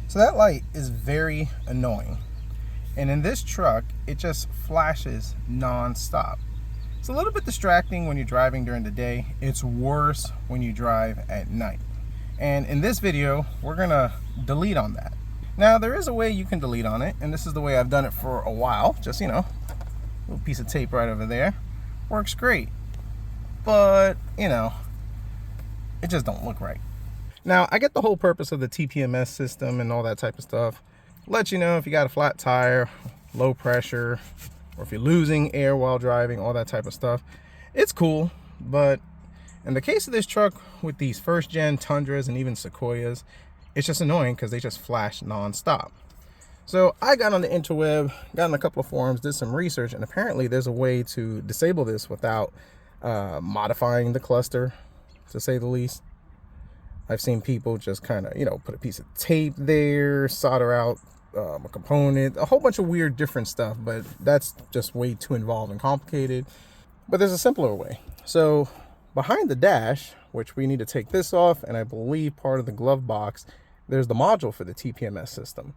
So that light is very annoying. And in this truck, it just flashes non-stop. It's a little bit distracting when you're driving during the day. It's worse when you drive at night. And in this video, we're gonna delete on that. Now, there is a way you can delete on it, and this is the way I've done it for a while. Just, a little piece of tape right over there. Works great. But, it just don't look right. Now, I get the whole purpose of the TPMS system and all that type of stuff. Let you know if you got a flat tire, low pressure, or if you're losing air while driving, all that type of stuff. It's cool, but in the case of this truck with these first gen Tundras and even Sequoias, it's just annoying because they just flash non-stop. So I got on the interweb, got on a couple of forums, did some research, and apparently there's a way to disable this without modifying the cluster, to say the least. I've seen people just kind of, put a piece of tape there, solder out a component, a whole bunch of weird different stuff, but that's just way too involved and complicated. But there's a simpler way. So behind the dash, which we need to take this off, and I believe part of the glove box, there's the module for the TPMS system.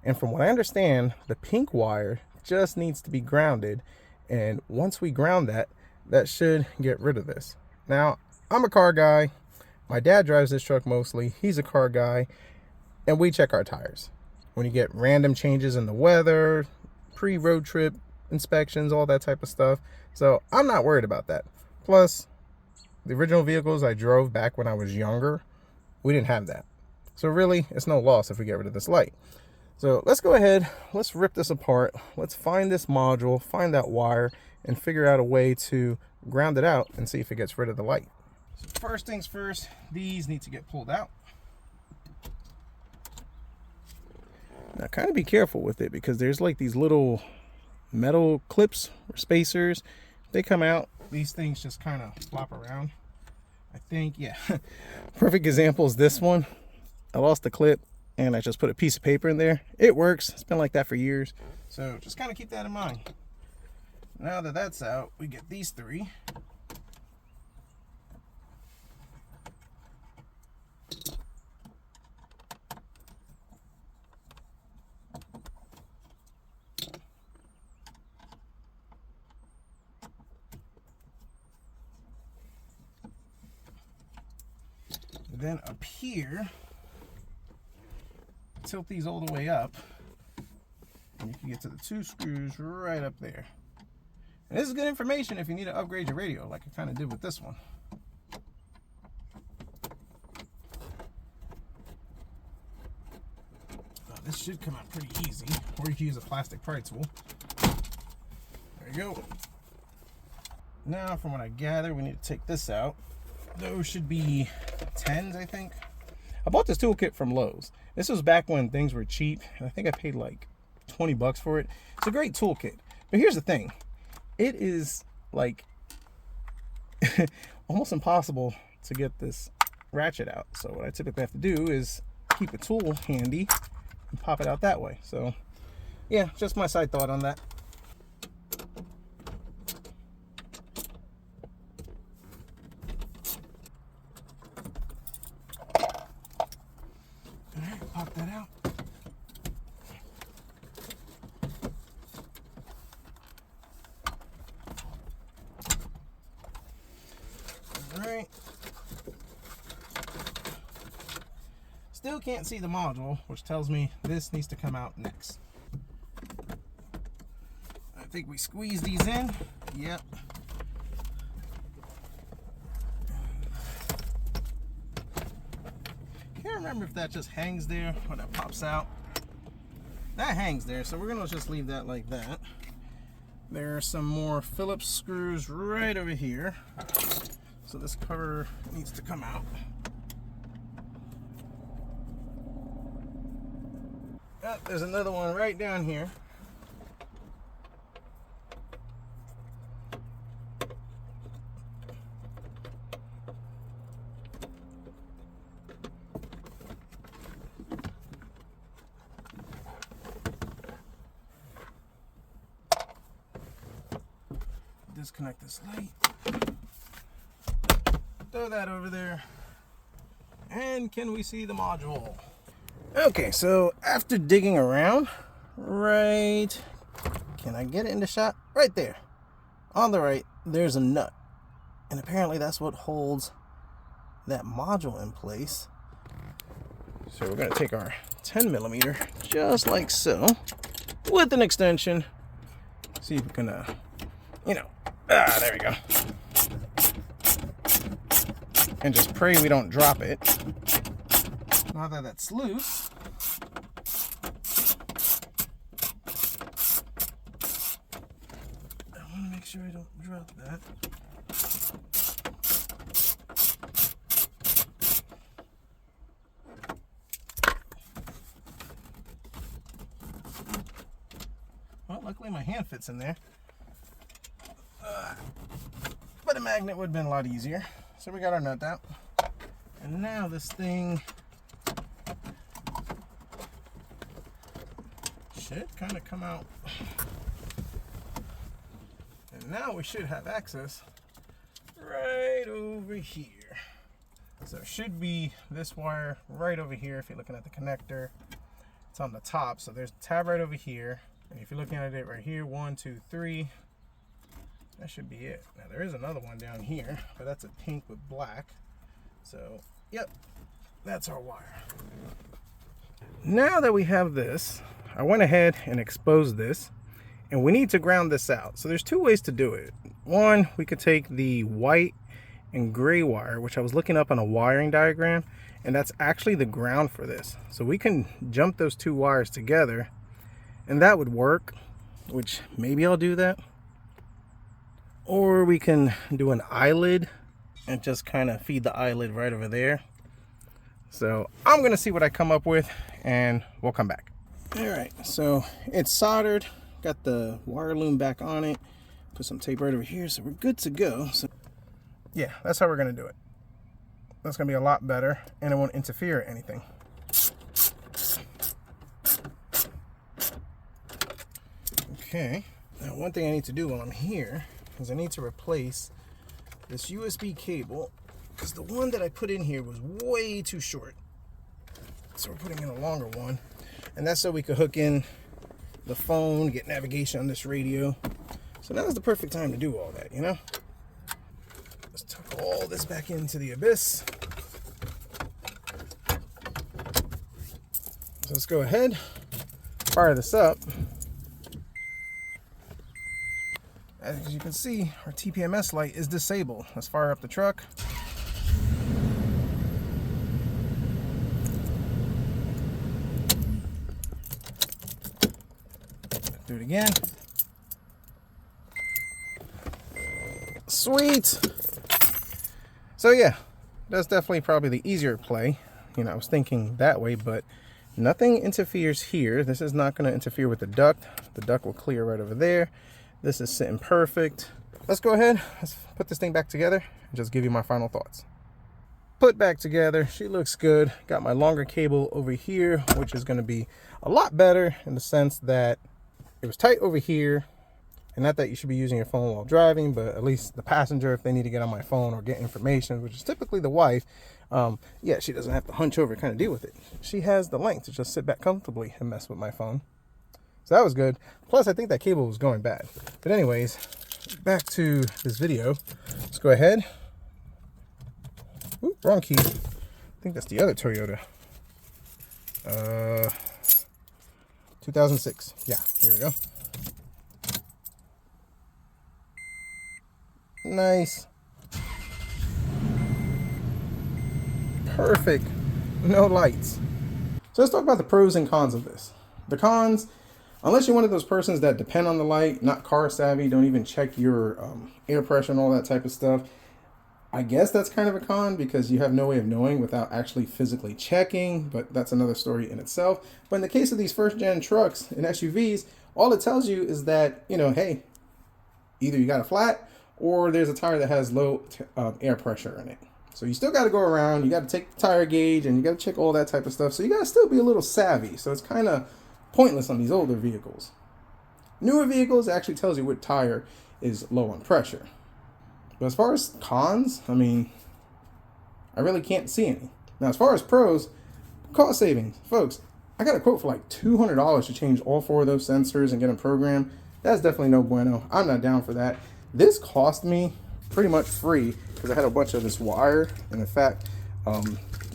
And from what I understand, the pink wire just needs to be grounded. And once we ground that, that should get rid of this. Now, I'm a car guy. My dad drives this truck mostly. He's a car guy, and we check our tires. When you get random changes in the weather, pre-road trip inspections, all that type of stuff. So I'm not worried about that. Plus, the original vehicles I drove back when I was younger, we didn't have that. So really, it's no loss if we get rid of this light. So let's go ahead, let's rip this apart. Let's find this module, find that wire, and figure out a way to ground it out and see if it gets rid of the light. So first things first, these need to get pulled out. Now kind of be careful with it because there's like these little metal clips or spacers. They come out, these things just kind of flop around. I think, yeah. Perfect example is this one. I lost the clip and I just put a piece of paper in there. It works, it's been like that for years. So just kind of keep that in mind. Now that that's out, we get these three. Then up here, tilt these all the way up, and you can get to the two screws right up there. And this is good information if you need to upgrade your radio, like I kind of did with this one. This should come out pretty easy, or you can use a plastic pry tool. There you go. Now, from what I gather, we need to take this out. Those should be 10s, I think. I bought this toolkit from Lowe's. This was back when things were cheap, and I think I paid like 20 bucks for it. It's a great toolkit. But here's the thing. It is like almost impossible to get this ratchet out. So what I typically have to do is keep a tool handy and pop it out that way. So yeah, just my side thought on that. Pop that out. All right. Still can't see the module, which tells me this needs to come out next. I think we squeeze these in. Yep. Can't remember if that just hangs there or that pops out. That hangs there, so we're gonna just leave that like that. There are some more Phillips screws right over here. So this cover needs to come out. There's another one right down here. Disconnect this light. Throw that over there. And can we see the module? Okay, so after digging around, right, can I get it in the shot? Right there. On the right, there's a nut. And apparently that's what holds that module in place. So we're gonna take our 10 millimeter, just like so, with an extension. See if we can, there we go. And just pray we don't drop it. Now that that's loose, I want to make sure I don't drop that. Well, luckily my hand fits in there. But a magnet would have been a lot easier. So we got our nut out. And now this thing should kind of come out. And now we should have access right over here. So it should be this wire right over here if you're looking at the connector. It's on the top, so there's a tab right over here. And if you're looking at it right here, 1, 2, 3, that should be it. Now there is another one down here, but that's a pink with black. So, yep, that's our wire. Now that we have this, I went ahead and exposed this, and we need to ground this out. So there's two ways to do it. One, we could take the white and gray wire, which I was looking up on a wiring diagram, and that's actually the ground for this. So we can jump those two wires together, and that would work, which maybe I'll do that. Or we can do an eyelid and just kind of feed the eyelid right over there. So I'm gonna see what I come up with and we'll come back. All right, so it's soldered, got the wire loom back on it, put some tape right over here, so we're good to go. So yeah, that's how we're gonna do it. That's gonna be a lot better and it won't interfere or anything. Okay, now one thing I need to do while I'm here is I need to replace this USB cable because the one that I put in here was way too short. So we're putting in a longer one, and that's so we could hook in the phone, get navigation on this radio. So now's the perfect time to do all that, you know? Let's tuck all this back into the abyss. So let's go ahead, fire this up. As you can see, our TPMS light is disabled. Let's fire up the truck. Do it again. Sweet. So yeah, that's definitely probably the easier play. You know, I was thinking that way, but nothing interferes here. This is not going to interfere with the duct. The duct will clear right over there. This is sitting perfect. Let's go ahead, let's put this thing back together and just give you my final thoughts. Put back together, she looks good. Got my longer cable over here, which is gonna be a lot better in the sense that it was tight over here. And not that you should be using your phone while driving, but at least the passenger, if they need to get on my phone or get information, which is typically the wife, yeah, she doesn't have to hunch over and kind of deal with it. She has the length to just sit back comfortably and mess with my phone. So that was good. Plus, I think that cable was going bad. But anyways, back to this video. Let's go ahead. Ooh, wrong key. I think that's the other Toyota. 2006. Yeah, here we go. Nice. Perfect. No lights. So let's talk about the pros and cons of this. The cons, unless you're one of those persons that depend on the light, not car savvy, don't even check your air pressure and all that type of stuff, I guess that's kind of a con because you have no way of knowing without actually physically checking, but that's another story in itself. But in the case of these first gen trucks and SUVs, all it tells you is that, you know, hey, either you got a flat or there's a tire that has low air pressure in it. So you still got to go around, you got to take the tire gauge and you got to check all that type of stuff. So you got to still be a little savvy. So it's kind of pointless on these older vehicles. Newer vehicles actually tells you what tire is low on pressure. But as far as cons, I mean, I really can't see any. Now, as far as pros, Cost savings, folks. I got a quote for like $200 to change all 4 of those sensors and get them programmed. That's definitely no bueno. I'm not down for that. This cost me pretty much free because I had a bunch of this wire, and in fact,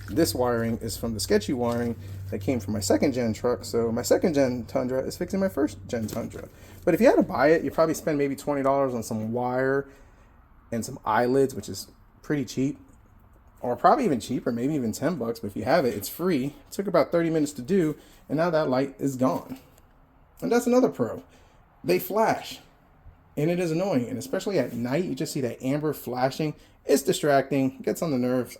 this wiring is from the sketchy wiring that came from my 2nd gen truck. So my 2nd gen Tundra is fixing my 1st gen Tundra. But if you had to buy it, you probably spend maybe $20 on some wire and some eyelids, which is pretty cheap, or probably even cheaper, maybe even 10 bucks. But if you have it, it's free. It took about 30 minutes to do, and now that light is gone. And that's another pro. They flash, and it is annoying. And especially at night, you just see that amber flashing. It's distracting, gets on the nerves.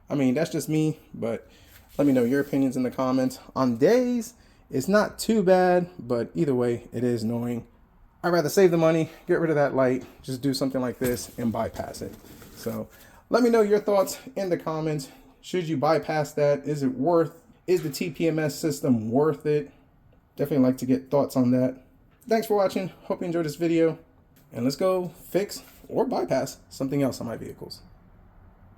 I mean, that's just me, but let me know your opinions in the comments. On days, it's not too bad, but either way, it is annoying. I'd rather save the money, get rid of that light, just do something like this and bypass it. So let me know your thoughts in the comments. Should you bypass that? Is the TPMS system worth it? Definitely like to get thoughts on that. Thanks for watching. Hope you enjoyed this video. And let's go fix or bypass something else on my vehicles.